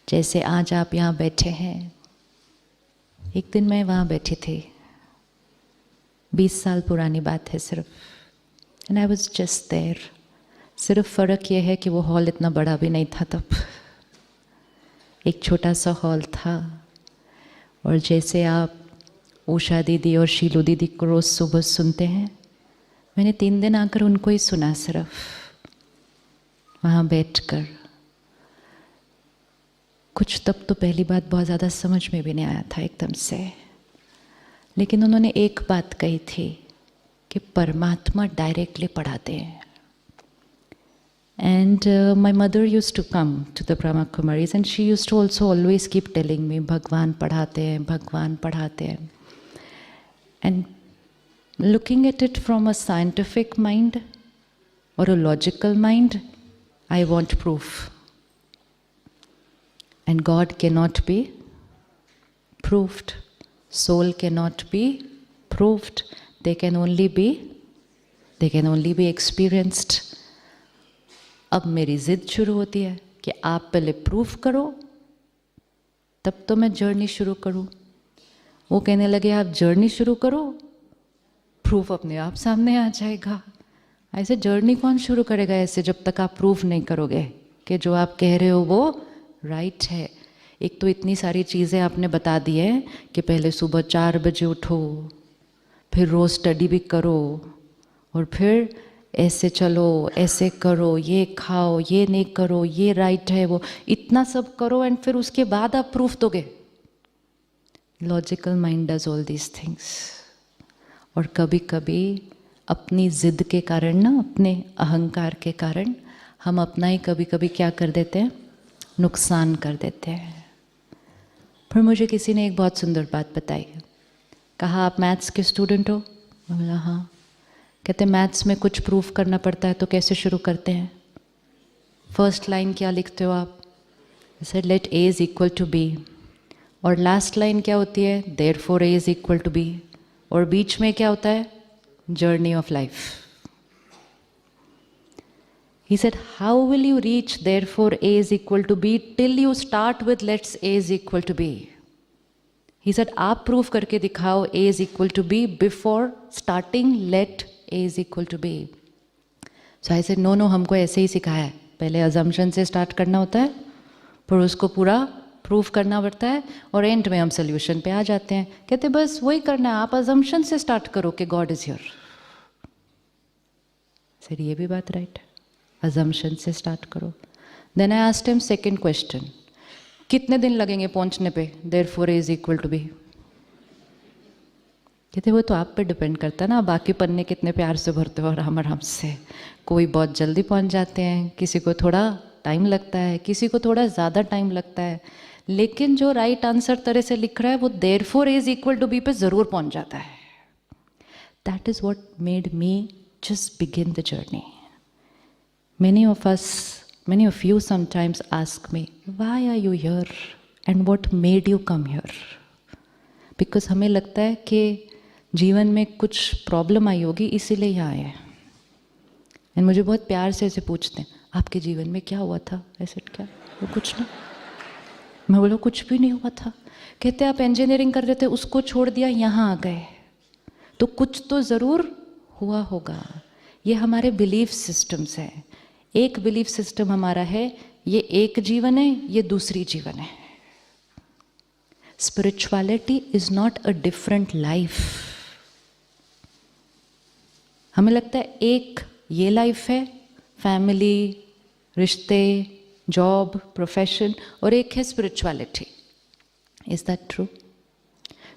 जैसे आज आप यहाँ बैठे हैं, एक दिन मैं वहाँ बैठी थी, 20 साल पुरानी बात है सिर्फ, and I was just there. सिर्फ फ़र्क ये है कि वो हॉल इतना बड़ा भी नहीं था तब, एक छोटा सा हॉल था। और जैसे आप उषा दीदी और शीलू दीदी को रोज़ सुबह सुनते हैं, मैंने 3 दिन आकर उनको ही सुना सिर्फ वहाँ बैठकर। कुछ तब तो पहली बात बहुत ज़्यादा समझ में भी नहीं आया था एकदम से, लेकिन उन्होंने एक बात कही थी कि परमात्मा डायरेक्टली पढ़ाते हैं। And my mother used to come to the Brahma Kumaris and she used to also always keep telling me, भगवान पढ़ाते हैं, भगवान पढ़ाते हैं. And looking at it from a scientific mind or a logical mind, I want proof. And God cannot be proved. Soul cannot be proved. They can only be experienced. अब मेरी ज़िद शुरू होती है कि आप पहले प्रूफ करो तब तो मैं जर्नी शुरू करूं। वो कहने लगे आप जर्नी शुरू करो, प्रूफ अपने आप सामने आ जाएगा। ऐसे जर्नी कौन शुरू करेगा ऐसे जब तक आप प्रूफ नहीं करोगे कि जो आप कह रहे हो वो राइट है। एक तो इतनी सारी चीज़ें आपने बता दी है कि पहले सुबह 4 बजे उठो, फिर रोज़ स्टडी भी करो, और फिर ऐसे चलो, ऐसे करो, ये खाओ, ये नहीं करो, ये राइट है, वो इतना सब करो, एंड फिर उसके बाद आप प्रूफ दोगे। Logical mind does all these things. और कभी कभी अपनी ज़िद के कारण ना, अपने अहंकार के कारण हम अपना ही कभी कभी क्या कर देते हैं, नुकसान कर देते हैं। फिर मुझे किसी ने एक बहुत सुंदर बात बताई। कहा आप मैथ्स के स्टूडेंट हो? मैं बोला हाँ। कहते मैथ्स में कुछ प्रूफ करना पड़ता है तो कैसे शुरू करते हैं? फर्स्ट लाइन क्या लिखते हो आप? Said let A is equal to B, और लास्ट लाइन क्या होती है? Therefore A is equal to B, और बीच में क्या होता है? Journey of life. He said, how will you reach therefore A is equal to B till you start with let's A is equal to B? He said, आप proof करके दिखाओ A is equal to B before starting let A is equal to B. So I said, no, हमको ऐसे ही सिखाया है, पहले assumption से start करना होता है, फिर उसको पूरा प्रूफ करना पड़ता है, और एंड में हम सोल्यूशन पे आ जाते हैं। कहते बस वही करना है, आप assumption से स्टार्ट करो कि God is here. सर ये भी बात राइट है, assumption से स्टार्ट करो। Then I asked him second question, कितने दिन लगेंगे पहुंचने पे therefore A is equal to B? कहते वो तो आप पे डिपेंड करता है ना, बाकी पन्ने कितने प्यार से भरते हो आराम आराम से। कोई बहुत जल्दी पहुंच जाते हैं, किसी को थोड़ा टाइम लगता है, किसी को थोड़ा ज़्यादा टाइम लगता है, लेकिन जो राइट आंसर तरह से लिख रहा है वो therefore A is equal to B पे ज़रूर पहुंच जाता है। That is what made me just begin the journey. Many of you sometimes ask me, why are you here and what made you come here? Because हमें लगता है कि जीवन में कुछ प्रॉब्लम आई होगी इसीलिए यहाँ आए हैं। एंड मुझे बहुत प्यार से ऐसे पूछते हैं, आपके जीवन में क्या हुआ था? ऐसे क्या? वो कुछ नहीं। मैं बोला कुछ भी नहीं हुआ था। कहते आप इंजीनियरिंग कर रहे थे, उसको छोड़ दिया, यहाँ आ गए, तो कुछ तो ज़रूर हुआ होगा। ये हमारे बिलीफ सिस्टम्स हैं। एक बिलीफ सिस्टम हमारा है, ये एक जीवन है, ये दूसरी जीवन है। Spirituality is not a different life. हमें लगता है एक ये लाइफ है, फैमिली, रिश्ते, जॉब, प्रोफेशन, और एक है spirituality. Is that true?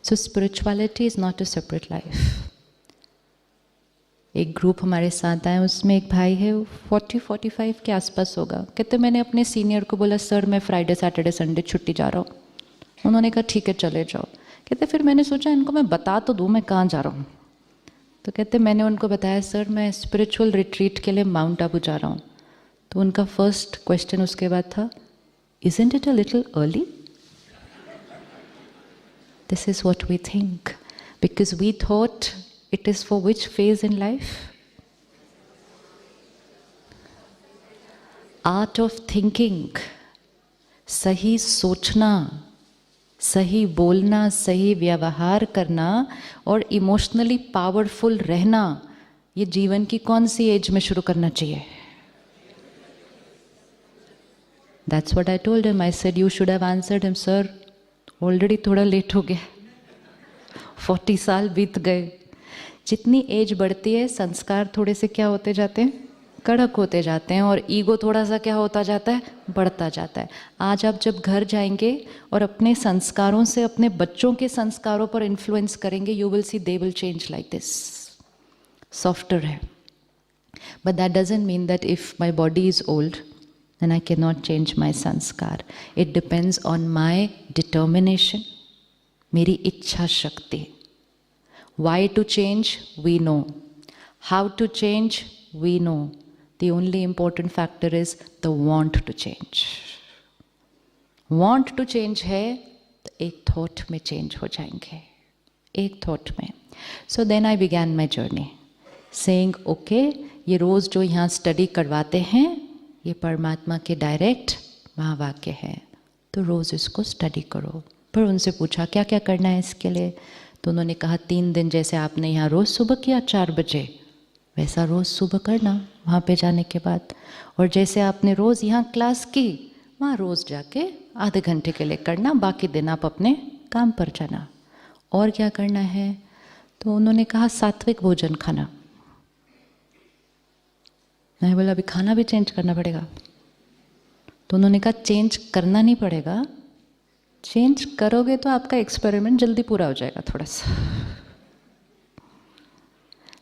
So spirituality is not a separate life. एक ग्रुप हमारे साथ आए, उसमें एक भाई है, 40-45 के आसपास होगा। कहते मैंने अपने सीनियर को बोला सर मैं फ्राइडे सैटरडे संडे छुट्टी जा रहा हूँ। उन्होंने कहा ठीक है चले जाओ। कहते फिर मैंने सोचा इनको मैं बता तो दूँ मैं कहाँ जा रहा हूँ। तो कहते मैंने उनको बताया सर मैं स्पिरिचुअल रिट्रीट के लिए माउंट आबू जा रहा हूँ। तो उनका फर्स्ट क्वेश्चन उसके बाद था, isn't it a little early? This is what we think, because we thought it is for which phase in life? Art of thinking. सही सोचना, सही बोलना, सही व्यवहार करना और इमोशनली पावरफुल रहना, ये जीवन की कौन सी एज में शुरू करना चाहिए? That's what I told him. I said, you should have answered him, sir. Already थोड़ा लेट हो गया, 40 साल बीत गए। जितनी एज बढ़ती है संस्कार थोड़े से क्या होते जाते हैं? कड़क होते जाते हैं, और ईगो थोड़ा सा क्या होता जाता है? बढ़ता जाता है। आज आप जब घर जाएंगे और अपने संस्कारों से अपने बच्चों के संस्कारों पर इन्फ्लुएंस करेंगे, you will see they will change like this, softer है। But that doesn't mean that if my body is old then I cannot change my sanskar. It depends on my determination, मेरी इच्छा शक्ति. Why to change? We know. How to change? We know. The only important factor is the want to change. Want to change है तो एक thought में change हो जाएंगे, एक thought में. So then I began my journey, saying, okay, ये रोज़ जो यहाँ study करवाते हैं ये परमात्मा के डायरेक्ट महावाक्य है, तो रोज़ इसको स्टडी करो। पर उनसे पूछा क्या क्या करना है इसके लिए, तो उन्होंने कहा 3 दिन जैसे आपने यहाँ रोज़ सुबह किया 4 बजे, वैसा रोज़ सुबह करना वहाँ पे जाने के बाद, और जैसे आपने रोज़ यहाँ क्लास की वहाँ रोज़ जाके आधे घंटे के लिए करना, बाकी दिन आप अपने काम पर जाना। और क्या करना है, तो उन्होंने कहा सात्विक भोजन खाना। मैं बोला अभी खाना भी चेंज करना पड़ेगा, तो उन्होंने कहा चेंज करना नहीं पड़ेगा, चेंज करोगे तो आपका एक्सपेरिमेंट जल्दी पूरा हो जाएगा थोड़ा सा।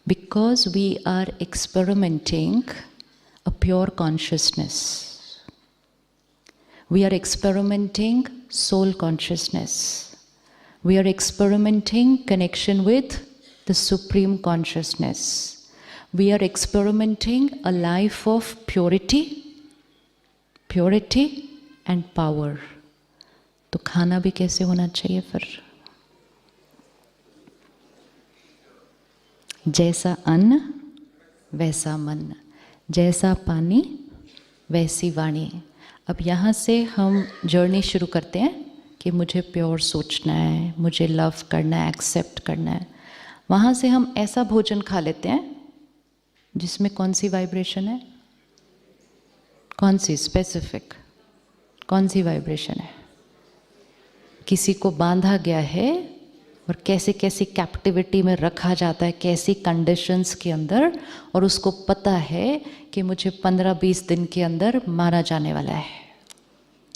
Because we are experimenting a pure consciousness, we are experimenting soul consciousness, we are experimenting connection with the supreme consciousness, we are experimenting a life of purity and power. तो खाना भी कैसे होना चाहिए फिर? जैसा अन्न वैसा मन, जैसा पानी वैसी वाणी। अब यहाँ से हम जर्नी शुरू करते हैं कि मुझे प्योर सोचना है, मुझे लव करना है, एक्सेप्ट करना है। वहाँ से हम ऐसा भोजन खा लेते हैं जिसमें कौन सी वाइब्रेशन है, कौन सी स्पेसिफिक, कौन सी वाइब्रेशन है। किसी को बांधा गया है और कैसे कैसी कैप्टिविटी में रखा जाता है, कैसी कंडीशंस के अंदर, और उसको पता है कि मुझे 15-20 दिन के अंदर मारा जाने वाला है।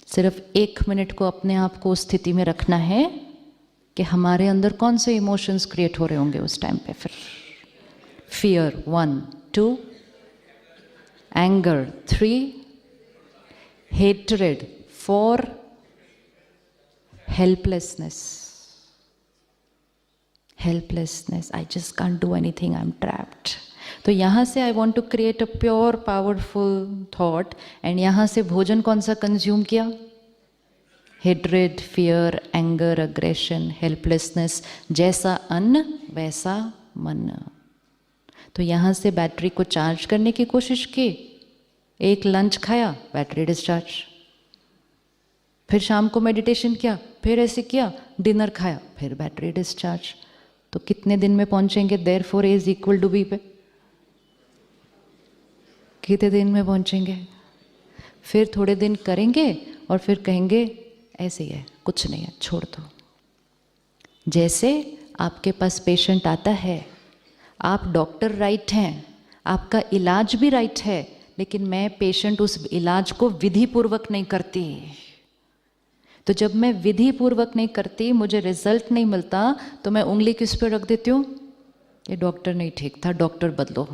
सिर्फ 1 मिनट को अपने आप को उस स्थिति में रखना है कि हमारे अंदर कौन से इमोशंस क्रिएट हो रहे होंगे उस टाइम पे। फिर fear 1, 2, anger 3, hatred 4, helplessness. I just can't do anything, I'm trapped. तो यहाँ से I want to create a pure powerful thought, and यहाँ से भोजन कौन सा कंज्यूम किया? hatred, fear, anger, aggression, helplessness, जैसा अन्न वैसा मन। तो यहाँ से बैटरी को चार्ज करने की कोशिश की, एक लंच खाया, बैटरी डिस्चार्ज। फिर शाम को मेडिटेशन किया, फिर ऐसे किया, डिनर खाया, फिर बैटरी डिस्चार्ज। तो कितने दिन में पहुंचेंगे देयरफॉर A = B पे? कितने दिन में पहुंचेंगे? फिर थोड़े दिन करेंगे और फिर कहेंगे ऐसे ही है, कुछ नहीं है, छोड़ दो। जैसे आपके पास पेशेंट आता है, आप डॉक्टर राइट हैं, आपका इलाज भी राइट है, लेकिन मैं पेशेंट उस इलाज को विधि पूर्वक नहीं करती। तो जब मैं विधि पूर्वक नहीं करती, मुझे रिजल्ट नहीं मिलता, तो मैं उंगली किस पे रख देती हूँ? ये डॉक्टर नहीं ठीक था, डॉक्टर बदलो।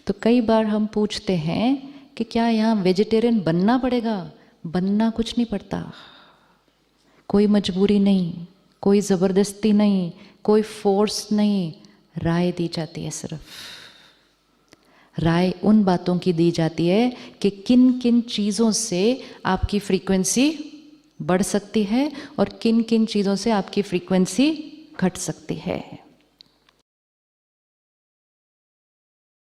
तो कई बार हम पूछते हैं कि क्या यहाँ वेजिटेरियन बनना पड़ेगा? बनना कुछ नहीं पड़ता, कोई मजबूरी नहीं, कोई ज़बरदस्ती नहीं, कोई फोर्स नहीं, राय दी जाती है। सिर्फ राय उन बातों की दी जाती है कि किन किन चीज़ों से आपकी फ्रीक्वेंसी बढ़ सकती है और किन किन चीज़ों से आपकी फ्रीक्वेंसी घट सकती है।